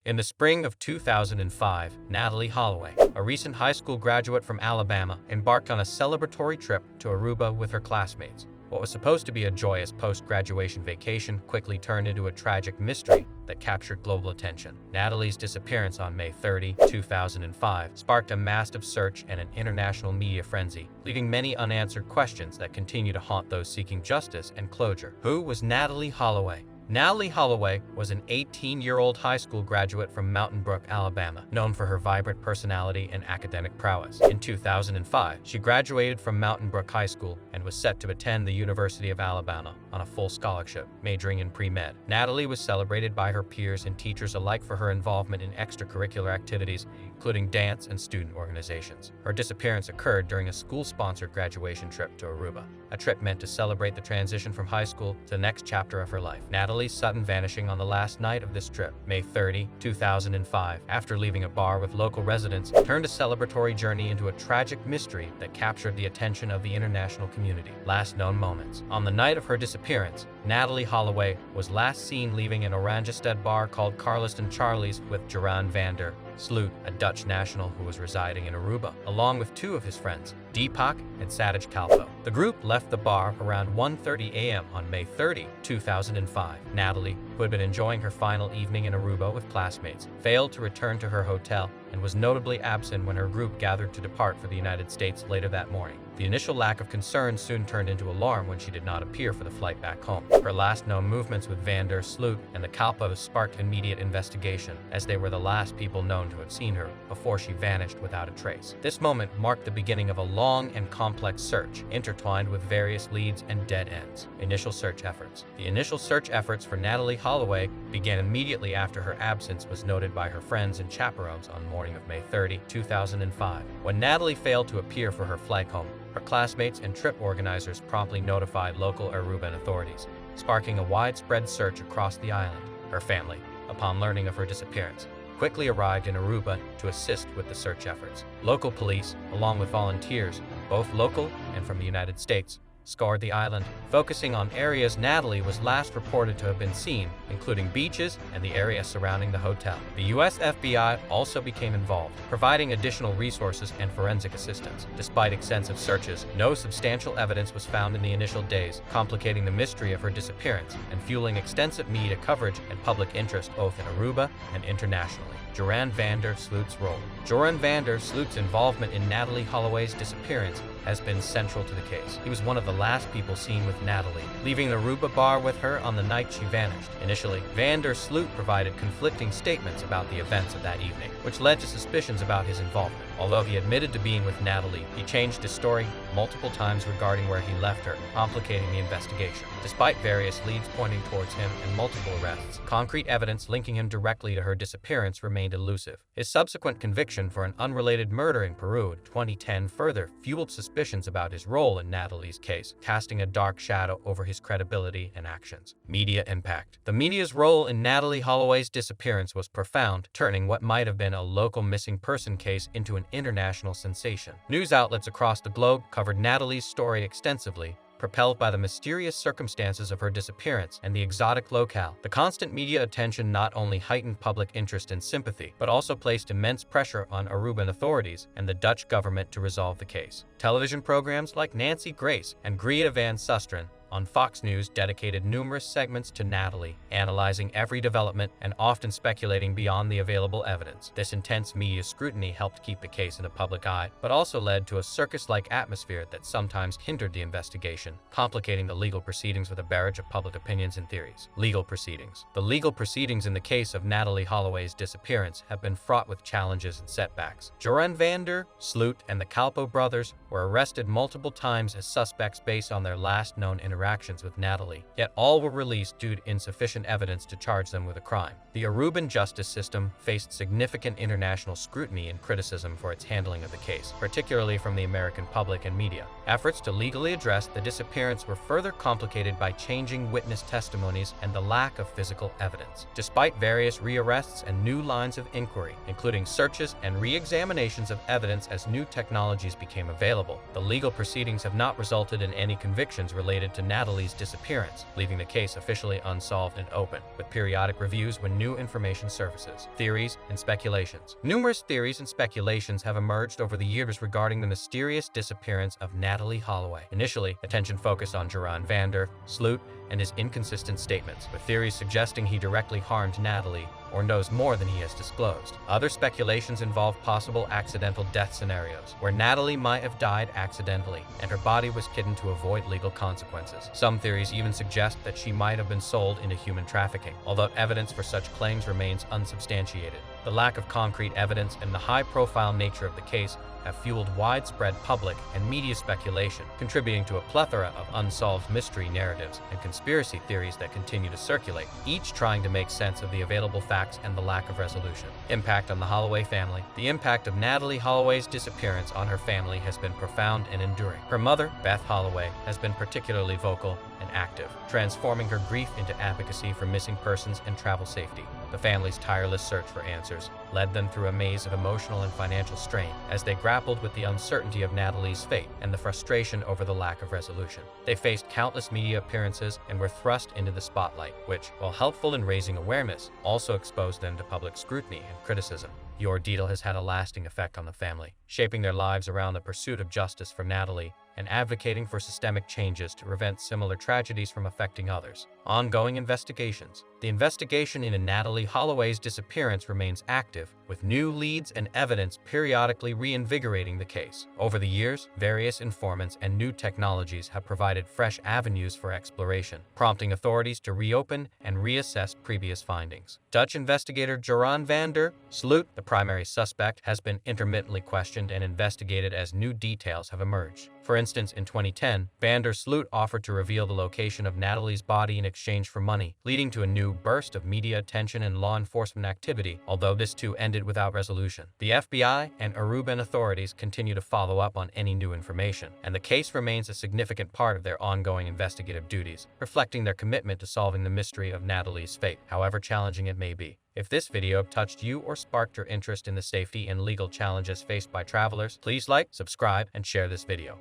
In the spring of 2005, Natalee Holloway, a recent high school graduate from Alabama, embarked on a celebratory trip to Aruba with her classmates. What was supposed to be a joyous post-graduation vacation quickly turned into a tragic mystery that captured global attention. Natalee's disappearance on May 30, 2005, sparked a massive search and an international media frenzy, leaving many unanswered questions that continue to haunt those seeking justice and closure. Who was Natalee Holloway? Natalee Holloway was an 18-year-old high school graduate from Mountain Brook, Alabama, known for her vibrant personality and academic prowess. In 2005, she graduated from Mountain Brook High School and was set to attend the University of Alabama on a full scholarship, majoring in pre-med. Natalee was celebrated by her peers and teachers alike for her involvement in extracurricular activities, including dance and student organizations. Her disappearance occurred during a school-sponsored graduation trip to Aruba, a trip meant to celebrate the transition from high school to the next chapter of her life. Natalee's sudden vanishing on the last night of this trip, May 30, 2005, after leaving a bar with local residents, turned a celebratory journey into a tragic mystery that captured the attention of the international community. Last known moments. On the night of her disappearance, Natalee Holloway was last seen leaving an Oranjestad bar called Carliston Charlie's with Joran van der Sloot, a Dutch national who was residing in Aruba, along with two of his friends, Deepak and Sadaj Kalpo. The group left the bar around 1:30 a.m. on May 30, 2005. Natalee, who had been enjoying her final evening in Aruba with classmates, failed to return to her hotel and was notably absent when her group gathered to depart for the United States later that morning. The initial lack of concern soon turned into alarm when she did not appear for the flight back home. Her last known movements with van der Sloot and the Kalpos sparked immediate investigation, as they were the last people known to have seen her before she vanished without a trace. This moment marked the beginning of a long and complex search, intertwined with various leads and dead ends. Initial search efforts. The initial search efforts for Natalee Holloway began immediately after her absence was noted by her friends and chaperones on the morning of May 30, 2005. When Natalee failed to appear for her flight home, her classmates and trip organizers promptly notified local Aruban authorities, sparking a widespread search across the island. Her family, upon learning of her disappearance, quickly arrived in Aruba to assist with the search efforts. Local police, along with volunteers, both local and from the United States, scoured the island, focusing on areas Natalee was last reported to have been seen, including beaches and the area surrounding the hotel. The US FBI also became involved, providing additional resources and forensic assistance. Despite extensive searches, no substantial evidence was found in the initial days, complicating the mystery of her disappearance and fueling extensive media coverage and public interest both in Aruba and internationally. Joran van der Sloot's role. Joran van der Sloot's involvement in Natalee Holloway's disappearance has been central to the case. He was one of the last people seen with Natalee, leaving the Aruba bar with her on the night she vanished. Initially, van der Sloot provided conflicting statements about the events of that evening, which led to suspicions about his involvement. Although he admitted to being with Natalee, he changed his story multiple times regarding where he left her, complicating the investigation. Despite various leads pointing towards him and multiple arrests, concrete evidence linking him directly to her disappearance remained elusive. His subsequent conviction for an unrelated murder in Peru in 2010 further fueled suspicions about his role in Natalee's case, casting a dark shadow over his credibility and actions. Media impact. The media's role in Natalee Holloway's disappearance was profound, turning what might have been a local missing person case into an international sensation. News outlets across the globe covered Natalee's story extensively, propelled by the mysterious circumstances of her disappearance and the exotic locale. The constant media attention not only heightened public interest and sympathy, but also placed immense pressure on Aruban authorities and the Dutch government to resolve the case. Television programs like Nancy Grace and Greta Van Susteren on Fox News dedicated numerous segments to Natalee, analyzing every development and often speculating beyond the available evidence. This intense media scrutiny helped keep the case in the public eye, but also led to a circus-like atmosphere that sometimes hindered the investigation, complicating the legal proceedings with a barrage of public opinions and theories. Legal proceedings. The legal proceedings in the case of Natalee Holloway's disappearance have been fraught with challenges and setbacks. Joran van der Sloot and the Kalpo brothers were arrested multiple times as suspects based on their last known interactions with Natalee, yet all were released due to insufficient evidence to charge them with a crime. The Aruban justice system faced significant international scrutiny and criticism for its handling of the case, particularly from the American public and media. Efforts to legally address the disappearance were further complicated by changing witness testimonies and the lack of physical evidence. Despite various rearrests and new lines of inquiry, including searches and re-examinations of evidence as new technologies became available, the legal proceedings have not resulted in any convictions related to Natalee's disappearance, leaving the case officially unsolved and open, with periodic reviews when new information surfaces. Theories and speculations. Numerous theories and speculations have emerged over the years regarding the mysterious disappearance of Natalee Holloway. Initially, attention focused on Joran van der Sloot and his inconsistent statements, with theories suggesting he directly harmed Natalee or knows more than he has disclosed. Other speculations involve possible accidental death scenarios, where Natalee might have died accidentally and her body was hidden to avoid legal consequences. Some theories even suggest that she might have been sold into human trafficking, although evidence for such claims remains unsubstantiated. The lack of concrete evidence and the high-profile nature of the case have fueled widespread public and media speculation, contributing to a plethora of unsolved mystery narratives and conspiracy theories that continue to circulate, each trying to make sense of the available facts and the lack of resolution. Impact on the Holloway family. The impact of Natalee Holloway's disappearance on her family has been profound and enduring. Her mother, Beth Holloway, has been particularly vocal and active, transforming her grief into advocacy for missing persons and travel safety. The family's tireless search for answers led them through a maze of emotional and financial strain as they grappled with the uncertainty of Natalee's fate and the frustration over the lack of resolution. They faced countless media appearances and were thrust into the spotlight, which, while helpful in raising awareness, also exposed them to public scrutiny and criticism. The ordeal has had a lasting effect on the family, shaping their lives around the pursuit of justice for Natalee and advocating for systemic changes to prevent similar tragedies from affecting others. Ongoing investigations. The investigation into Natalee Holloway's disappearance remains active, with new leads and evidence periodically reinvigorating the case. Over the years, various informants and new technologies have provided fresh avenues for exploration, prompting authorities to reopen and reassess previous findings. Dutch investigator Joran van der Sloot, the primary suspect, has been intermittently questioned and investigated as new details have emerged. For instance, in 2010, van der Sloot offered to reveal the location of Natalee's body in exchange for money, leading to a new burst of media attention and law enforcement activity, although this too ended without resolution. The FBI and Aruban authorities continue to follow up on any new information, and the case remains a significant part of their ongoing investigative duties, reflecting their commitment to solving the mystery of Natalee's fate, however challenging it may be. If this video touched you or sparked your interest in the safety and legal challenges faced by travelers, please like, subscribe, and share this video.